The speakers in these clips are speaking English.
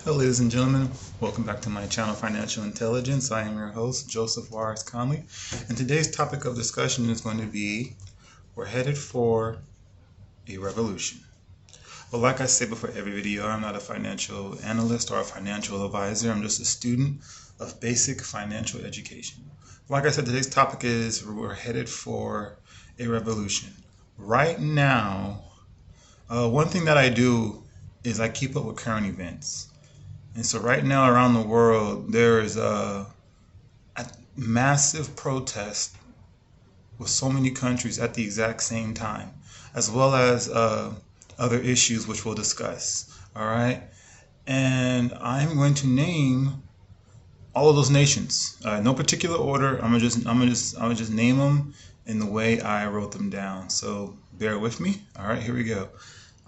Hello, ladies and gentlemen. Welcome back to my channel, Financial Intelligence. I am your host, Joseph Juarez Conley. And today's topic of discussion is going to be, we're headed for a revolution. Well, like I say before every video, I'm not a financial analyst or a financial advisor. I'm just a student of basic financial education. Like I said, today's topic is, we're headed for a revolution. Right now, one thing that I do is I keep up with current events. And so right now around the world, there is a massive protest with so many countries at the exact same time, as well as other issues which we'll discuss. All right. And I'm going to name all of those nations. No particular order. I'm gonna just name them in the way I wrote them down. So bear with me. All right, here we go.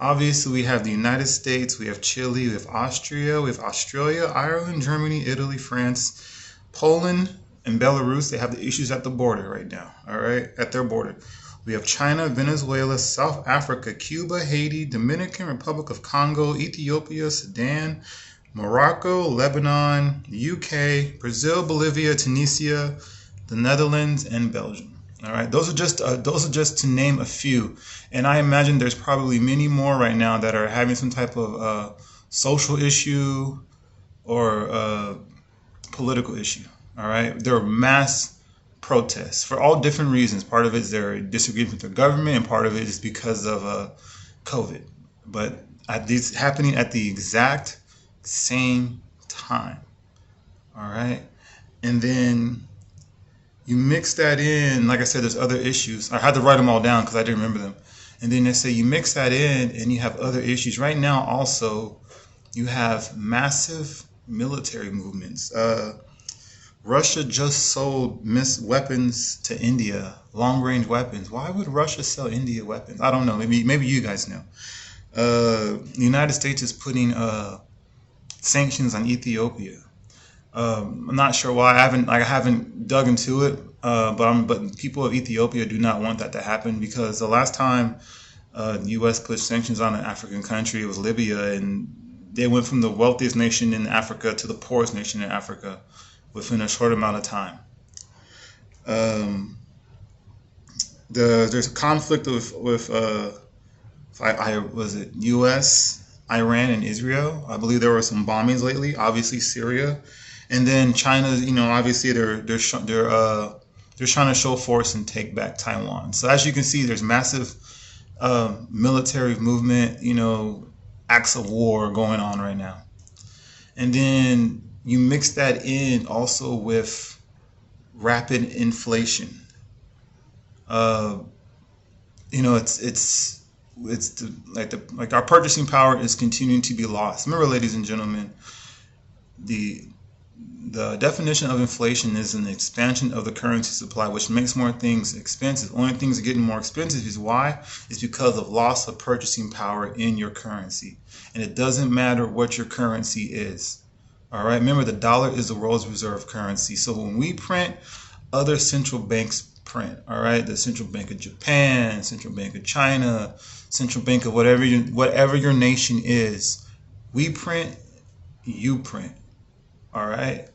Obviously, we have the United States, we have Chile, we have Austria, we have Australia, Ireland, Germany, Italy, France, Poland, and Belarus. They have the issues at the border right now, all right, at their border. We have China, Venezuela, South Africa, Cuba, Haiti, Dominican Republic of Congo, Ethiopia, Sudan, Morocco, Lebanon, the UK, Brazil, Bolivia, Tunisia, the Netherlands, and Belgium. All right, those are just to name a few, and I imagine there's probably many more right now that are having some type of social issue or political issue. All right, there are mass protests for all different reasons. Part of it is their disagreement with their government, and part of it is because of COVID. But these happening at the exact same time. All right, and then you mix that in, like I said, there's other issues. I had to write them all down because I didn't remember them. And then they say you mix that in and you have other issues. Right now also, you have massive military movements. Russia just sold weapons to India, long-range weapons. Why would Russia sell India weapons? I don't know. Maybe you guys know. The United States is putting sanctions on Ethiopia. I'm not sure why. I haven't dug into it, but people of Ethiopia do not want that to happen, because the last time the U.S. put sanctions on an African country, it was Libya, and they went from the wealthiest nation in Africa to the poorest nation in Africa within a short amount of time. There's a conflict with was it U.S., Iran, and Israel. I believe there were some bombings lately. Obviously, Syria. And then China, obviously they're trying to show force and take back Taiwan. So as you can see, there's massive military movement, acts of war going on right now. And then you mix that in also with rapid inflation. Like our purchasing power is continuing to be lost. Remember, ladies and gentlemen, the definition of inflation is an expansion of the currency supply, which makes more things expensive. Only things are getting more expensive is why? It's because of loss of purchasing power in your currency. And it doesn't matter what your currency is. All right. Remember, the dollar is the world's reserve currency. So when we print, other central banks print. All right. The Central Bank of Japan, Central Bank of China, Central Bank of whatever your nation is. We print, you print. All right.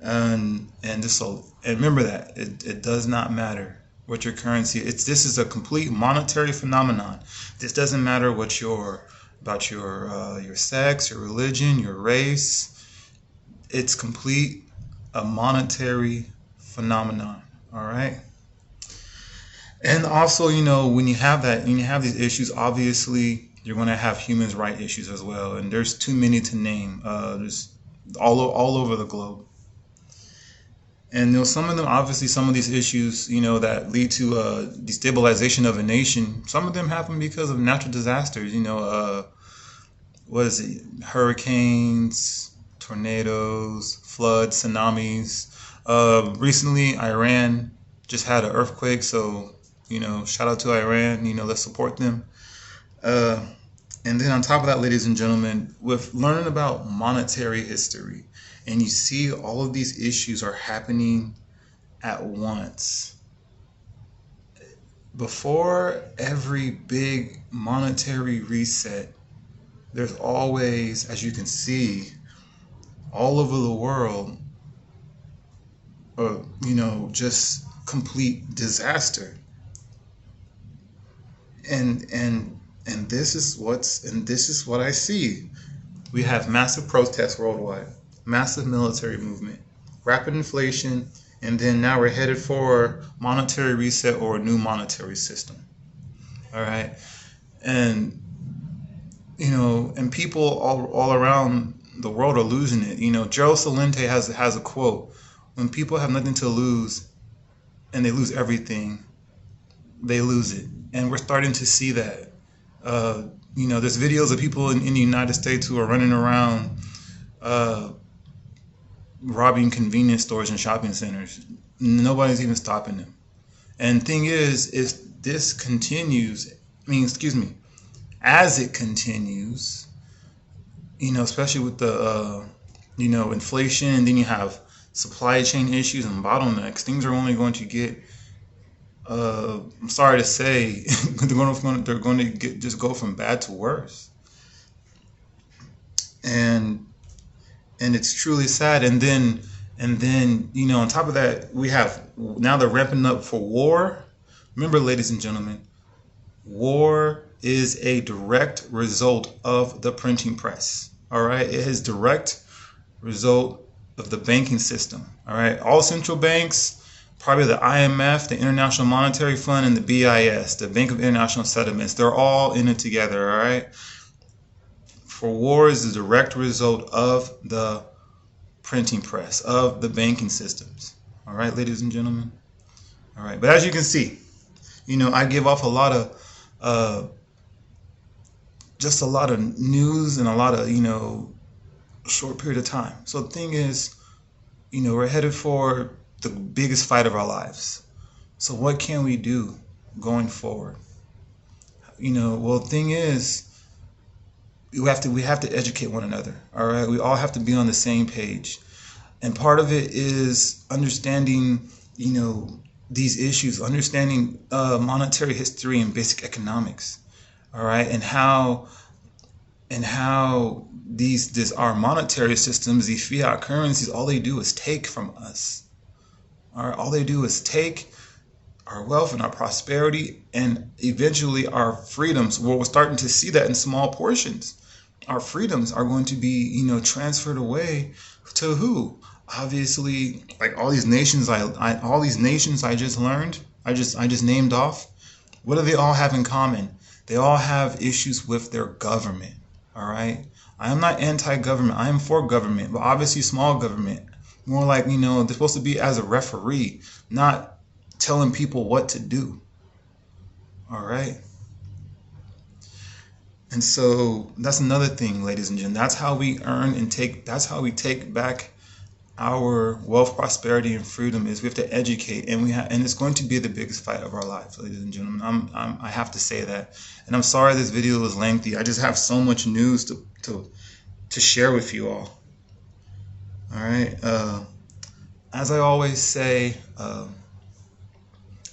And remember that it does not matter what your currency is. This is a complete monetary phenomenon. This doesn't matter what your sex, your religion, your race. It's complete a monetary phenomenon. All right. And also, when you have these issues, obviously you're going to have human rights issues as well. And there's too many to name. There's all over the globe. And some of them, obviously, some of these issues, that lead to destabilization of a nation. Some of them happen because of natural disasters. What is it? Hurricanes, tornadoes, floods, tsunamis. Recently, Iran just had an earthquake. So, shout out to Iran. Let's support them. And then on top of that, ladies and gentlemen, with learning about monetary history, and you see all of these issues are happening at once. Before every big monetary reset, there's always, as you can see, all over the world, just complete disaster. And this is what I see. We have massive protests worldwide, massive military movement, rapid inflation, and then now we're headed for monetary reset or a new monetary system. All right, and and people all around the world are losing it. Gerald Celente has a quote: "When people have nothing to lose and they lose everything, they lose it." And we're starting to see that. There's videos of people in the United States who are running around robbing convenience stores and shopping centers. Nobody's even stopping them. And thing is, if this continues, as it continues, especially with the, inflation, and then you have supply chain issues and bottlenecks, things are only going to get, I'm sorry to say, they're going to just go from bad to worse. And it's truly sad. And then, on top of that, we have, now they're ramping up for war. Remember, ladies and gentlemen, war is a direct result of the printing press. All right. It is direct result of the banking system. All right. All central banks, probably the IMF, the International Monetary Fund, and the BIS, the Bank of International Settlements, they're all in it together. All right. For war is the direct result of the printing press, of the banking systems. All right, ladies and gentlemen. All right. But as you can see, I give off a lot of, just a lot of news and a lot of, short period of time. So the thing is, we're headed for the biggest fight of our lives. So what can we do going forward? Well, the thing is, we have to educate one another. All right. We all have to be on the same page. And part of it is understanding, these issues, understanding monetary history and basic economics. All right. And how our monetary systems, these fiat currencies, all they do is take from us. All right. All they do is take our wealth and our prosperity and eventually our freedoms. Well, we're starting to see that in small portions. Our freedoms are going to be, transferred away to who? Obviously, like all these nations I just learned, I just named off. What do they all have in common? They all have issues with their government. All right. I am not anti-government. I am for government, but obviously small government. More like, they're supposed to be as a referee, not telling people what to do. All right. And so that's another thing, ladies and gentlemen. That's how we earn and that's how we take back our wealth, prosperity, and freedom. Is we have to educate, and and it's going to be the biggest fight of our lives, ladies and gentlemen. I have to say that, and I'm sorry this video was lengthy. I just have so much news to share with you all. All right. As I always say,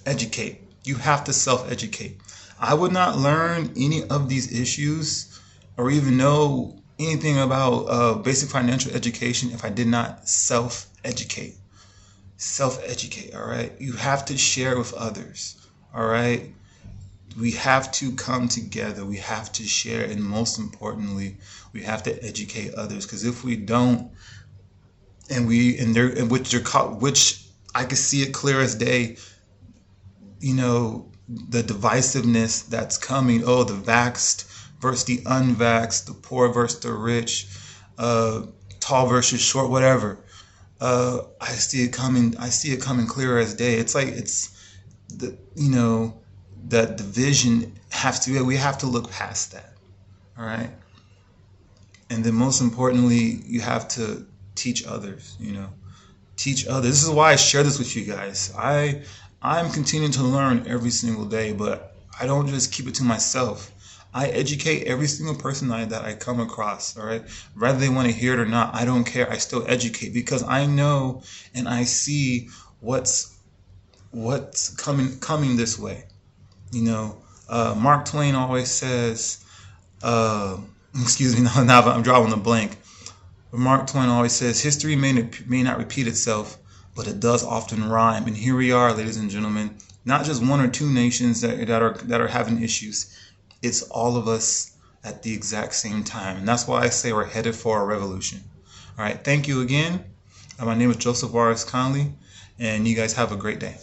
educate. You have to self-educate. I would not learn any of these issues or even know anything about basic financial education if I did not self-educate. Self-educate, all right? You have to share with others, all right? We have to come together. We have to share, and most importantly, we have to educate others. Because if we don't, which I can see it clear as day, the divisiveness that's coming. Oh, the vaxxed versus the unvaxxed, the poor versus the rich, tall versus short, whatever. I see it coming. I see it coming clear as day. It's like that division we have to look past that. All right. And then most importantly, you have to teach others. Teach others. This is why I share this with you guys. I'm continuing to learn every single day, but I don't just keep it to myself. I educate every single person that I come across, all right? Whether they want to hear it or not, I don't care. I still educate because I know and I see what's coming this way. Mark Twain always says, excuse me, now I'm drawing a blank. But Mark Twain always says, history may not repeat itself, but it does often rhyme. And here we are, ladies and gentlemen, not just one or two nations that are having issues. It's all of us at the exact same time. And that's why I say we're headed for a revolution. All right, thank you again. My name is Joseph Juarez Conley, and you guys have a great day.